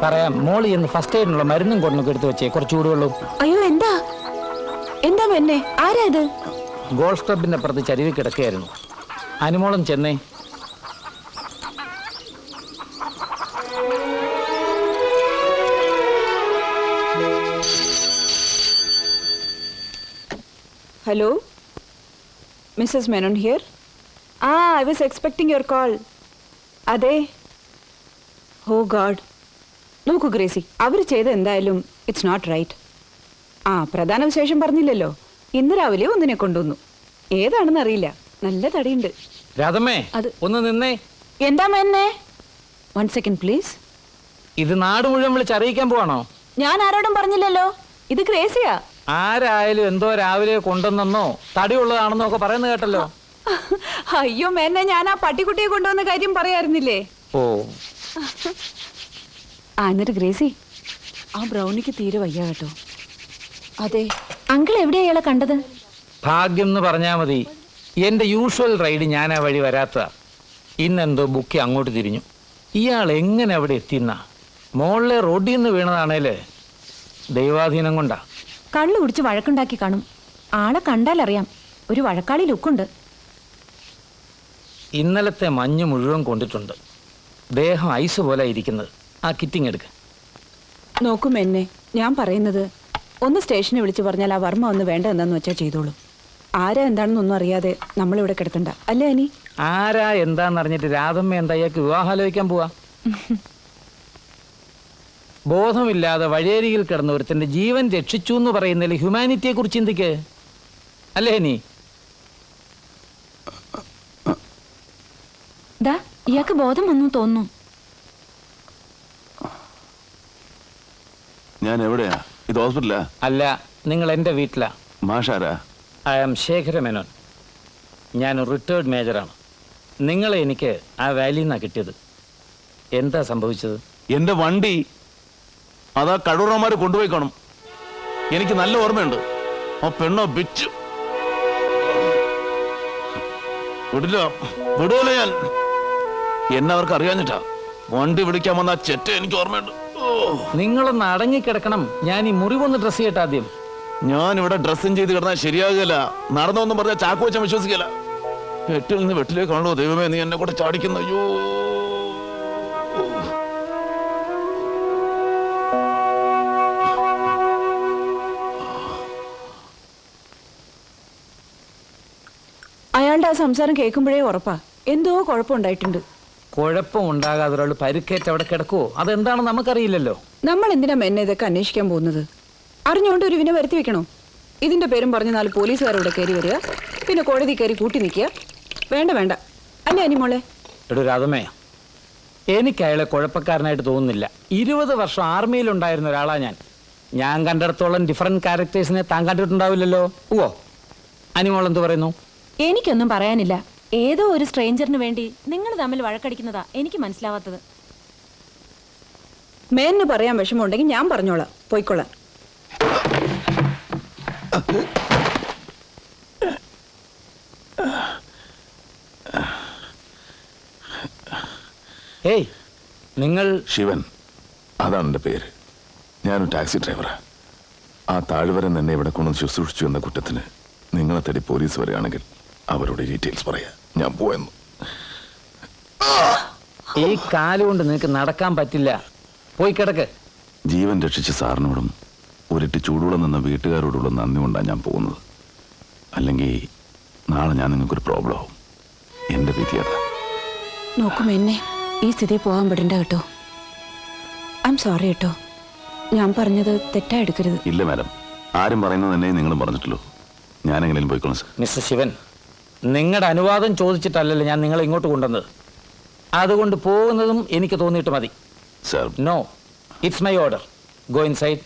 പറയാം. മോള് ഇന്ന് ഫസ്റ്റ് എയ്ഡിനുള്ള മരുന്നും കൊണ്ടൊക്കെ എടുത്ത് വെച്ചേ, കുറച്ച് ചൂടുവെള്ളം. അയ്യോ, എന്താ എന്താ എന്നെ? ആരാ ഇത്? ഗോൾഫ് ക്ലബിന്റെ അപ്പുറത്ത് ചരിവ് കിടക്കുകയായിരുന്നു. അനുമോളം ചെന്നേ. Hello, Mrs Menon here. I was expecting your call. അതെ. Oh God. നോക്കൂ ഗ്രേസി, അവർ ചെയ്ത എന്തായാലും ഇറ്റ്സ് നോട്ട് റൈറ്റ്. പ്രധാന വിശേഷം പറഞ്ഞില്ലല്ലോ. ഇന്ന് രാവിലെ ഒന്നിനെ കൊണ്ടുവന്നു. ഏതാണെന്ന് അറിയില്ല. നല്ല തടിയുണ്ട്. രാധമ്മേ, അത് ഒന്ന് നിന്നേ. എന്താ മേന്നെ? 1 സെക്കൻഡ് പ്ലീസ്. ഇത് നാട് മുഴുവൻ വിളിച്ച് അറിയിക്കാൻ പോവാണോ? ഞാൻ ആരോടും പറഞ്ഞില്ലല്ലോ. ഇത് ഗ്രേസിയാ. ആരായാലും എന്തോ രാവിലെ കൊണ്ടുവന്നെന്നോ തടിയുള്ളതാണെന്നോ ഒക്കെ പറയുന്നത് കേട്ടല്ലോ. അയ്യോ മേന്നെ, ഞാൻ ആ പട്ടിക്കുട്ടിയെ കൊണ്ടുവന്ന കാര്യം പറയാറുന്നില്ലേ? ഓ, എന്നിട്ട് ഗ്രേസി, ആ ബ്രൗണിക്ക് തീരെ വയ്യ കേട്ടോ. അതെ. അങ്കിൾ എവിടെയാ ഇയാളെ കണ്ടത്? ഭാഗ്യം എന്ന് പറഞ്ഞാ മതി. എന്റെ യൂഷ്വൽ റൈഡ് ഞാൻ ആ വഴി വരാത്ത. ഇന്നെന്തോ ബുക്ക് അങ്ങോട്ട് തിരിഞ്ഞു. ഇയാൾ എങ്ങനെ അവിടെ എത്തിന്ന? മോളിലെ റോഡിൽ നിന്ന് വീണതാണേല് ദൈവാധീനം കൊണ്ടാ. കള്ളു കുടിച്ച് വഴക്കുണ്ടാക്കി കാണും. ആളെ കണ്ടാലറിയാം, ഒരു വഴക്കാളി ലുക്കുണ്ട്. ഇന്നലത്തെ മഞ്ഞ് മുഴുവൻ കൊണ്ടിട്ടുണ്ട്. ദേഹം ഐസ് പോലെ ഇരിക്കുന്നത്. ആ കിറ്റിങ് എടുക്ക. നോക്കും എന്നെ, ഞാൻ പറയുന്നത് ഒന്ന് സ്റ്റേഷനെ വിളിച്ചു പറഞ്ഞാൽ ആ വർമ്മ ഒന്ന് വേണ്ട എന്താന്ന് വെച്ചാൽ ചെയ്തോളൂ. ആരാ എന്താണെന്നൊന്നും അറിയാതെ നമ്മളിവിടെ കിടത്തണ്ട, അല്ലേ അനി? ആരാ എന്താന്നറിഞ്ഞിട്ട് രാധമ്മ എന്താ ഇയാൾക്ക് വിവാഹാലോചിക്കാൻ പോവാ? ബോധമില്ലാതെ വഴിയരികിൽ കിടന്ന ഒരുത്തന്റെ ജീവൻ രക്ഷിച്ചു എന്ന് പറയുന്നതിൽ ഹ്യൂമാനിറ്റിയെ കുറിച്ച് ചിന്തിക്ക്, അല്ലേ നീ? ഇയാൾക്ക് ബോധം വന്നു തോന്നുന്നു. ഞാൻ എവിടെയാ? ഇത് ഹോസ്പിറ്റലാ? അല്ല, നിങ്ങൾ എന്റെ വീട്ടിലാ. മാഷാരാ? I am Shekhara Menon. ഞാൻ റിട്ടയർഡ് മേജറാണ്. നിങ്ങളെ എനിക്ക് ആ വാലിയിൽ നിന്നാണ് കിട്ടിയത്. എന്താ സംഭവിച്ചത്? എന്റെ വണ്ടി അതാ കടൂറന്മാര് കൊണ്ടുപോയി കാണും. എനിക്ക് നല്ല ഓർമ്മയുണ്ട്. ആ പെണ്ണോ ബിച്ചു വിടില്ല, വിടൂല ഞാൻ. എന്നെ അവർക്ക് അറിയാഞ്ഞിട്ടാ വണ്ടി വിളിക്കാൻ വന്ന ആ ചെറ്റ എനിക്ക് ഓർമ്മയുണ്ട്. നിങ്ങളൊന്ന് അടങ്ങിക്കിടക്കണം. ഞാൻ ഈ മുറിവൊന്ന് ഡ്രസ് ചെയ്യട്ടെ ആദ്യം. ഞാൻ ഇവിടെ ഡ്രസ്സും ചെയ്ത് കിടന്നാൽ ശരിയാകില്ല. നടന്നൊന്നും പറഞ്ഞാൽ ചാക്കു വെച്ചാൽ വിശ്വസിക്കില്ല. വെട്ടിൽ നിന്ന് വെട്ടിലേക്ക് കാണുമോ ദൈവമേ, നീ എന്നെ കൂടെ ചാടിക്കുന്നു. അയ്യോ, അയാളുടെ ആ സംസാരം കേൾക്കുമ്പോഴേ ഉറപ്പാ എന്തോ കുഴപ്പമുണ്ടായിട്ടുണ്ട്. കുഴപ്പമുണ്ടാകാതെ ഒരാൾ പരിക്കേറ്റ് അവിടെ കിടക്കുവോ? അതെന്താണെന്ന് നമുക്കറിയില്ലല്ലോ. നമ്മൾ എന്തിനാ മെന്നെ ഇതൊക്കെ അന്വേഷിക്കാൻ പോകുന്നത്? അറിഞ്ഞുകൊണ്ട് ഒരു വിനെ വരുത്തി വെക്കണോ? ഇതിന്റെ പേരും പറഞ്ഞ് 4 പോലീസുകാരോടെ കയറി വരിക, പിന്നെ കോടതി കയറി കൂട്ടി നിൽക്കുക. വേണ്ട വേണ്ട, അല്ലേ അനിമോളെ? എടോ രാധമേ, എനിക്ക് അയാളെ കുഴപ്പക്കാരനായിട്ട് തോന്നുന്നില്ല. 20 വർഷം ആർമിയിലുണ്ടായിരുന്ന ഒരാളാ ഞാൻ. ഞാൻ കണ്ടിടത്തോളം ഡിഫറെന്റ് ക്യാരക്ടേഴ്സിനെ താൻ കണ്ടിട്ടുണ്ടാവില്ലല്ലോ. ഓ, അനിമോൾ എന്ത് പറയുന്നു? എനിക്കൊന്നും പറയാനില്ല. ഏതോ ഒരു സ്ട്രേഞ്ചറിന് വേണ്ടി നിങ്ങൾ തമ്മിൽ വഴക്കടിക്കുന്നതാ എനിക്ക് മനസ്സിലാവാത്തത്. മേന്ന് പറയാൻ വിഷമമുണ്ടെങ്കിൽ ഞാൻ പറഞ്ഞോളാം, പോയിക്കൊള്ളാം. ഏയ്, നിങ്ങൾ? ശിവൻ, അതാണ് എൻ്റെ പേര്. ഞാനൊരു ടാക്സി ഡ്രൈവറാ. ആ താഴ്വരൻ എന്നെ ഇവിടെ കൊണ്ടു ശുശ്രൂഷിച്ചു എന്ന കുറ്റത്തിന് നിങ്ങളെ തേടി പോലീസ് വരികയാണെങ്കിൽ അവരുടെ ഡീറ്റെയിൽസ് പറയാ ഞാൻ പോയെന്നു. ഈ കാലുകൊണ്ട് നിനക്ക് നടക്കാൻ പറ്റില്ല. പോയി കിടക്ക്. ജീവൻ രക്ഷിച്ച സാറിനോടും ഒരിട്ട് ചൂടുവെള്ളം നിന്ന വീട്ടുകാരോടുള്ള നന്ദി കൊണ്ടാണ് ഞാൻ പോകുന്നത്. അല്ലെങ്കിൽ നാളെ ഞാൻ നിങ്ങൾക്കൊരു പ്രോബ്ലം ആവും. എൻ്റെ വിധി അതാ. നോക്കും എന്നെ ഈ സ്ഥിതി പോകാൻ വിടണ്ട കേട്ടോ. ഐ എം സോറി കേട്ടോ. ഞാൻ പറഞ്ഞത് തെറ്റായി എടുക്കരുത്. ഇല്ല മാഡം, ആരും പറയുന്നത് തന്നെ നിങ്ങളും പറഞ്ഞിട്ടുള്ളൂ. ഞാൻ എങ്ങനെയും പോയിക്കോളാം സാർ. മിസ്റ്റർ ശിവൻ, നിങ്ങളുടെ അനുവാദം ചോദിച്ചിട്ടല്ലല്ലോ ഞാൻ നിങ്ങളെ ഇങ്ങോട്ട് കൊണ്ടുവന്നത്. അതുകൊണ്ട് പോകുന്നതും എനിക്ക് തോന്നിയിട്ട് മതി. Sir, no, it's my order. Go inside.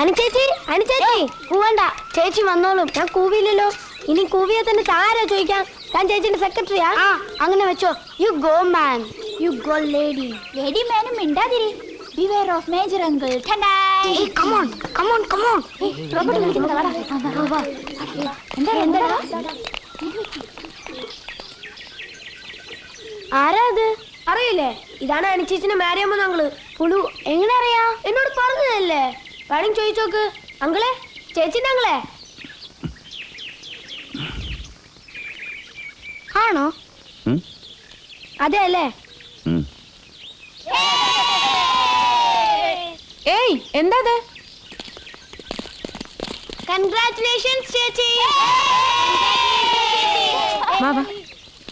അനുചേച്ചി, അനുചേച്ചി കൂവണ്ട, ചേച്ചി വന്നോളും. ഞാൻ കൂവിയില്ലല്ലോ. ഇനി കൂവിയെ തന്നെ താരാ ചോദിക്കാൻ? ഞാൻ ചേച്ചിന്റെ സെക്രട്ടറിയാ അങ്ങനെ വെച്ചോ. You go man, you go lady. Lady മാനും മിണ്ടാതിരി. Beware of major uncle. Come on come on come on. Robot വിളിക്കുന്നത് വാടാ. എന്താ ആരാ അത്? അറിയില്ലേ? ഇതാണ് അനിച്ചേച്ചിന്റെ മാരിയമ്മ അങ്കിള്. പുളു എങ്ങനെ അറിയാ? എന്നോട് പറഞ്ഞതല്ലേ. വേണമെങ്കിൽ ചോദിച്ചോക്ക്. അങ്കിളെ, ചേച്ചിന്റെ അങ്കിളെ ആണോ? അതെ അല്ലേ? ഏയ് എന്താ അത്? കൺഗ്രാറ്റുലേഷൻസ് ചേച്ചി. വാ വാ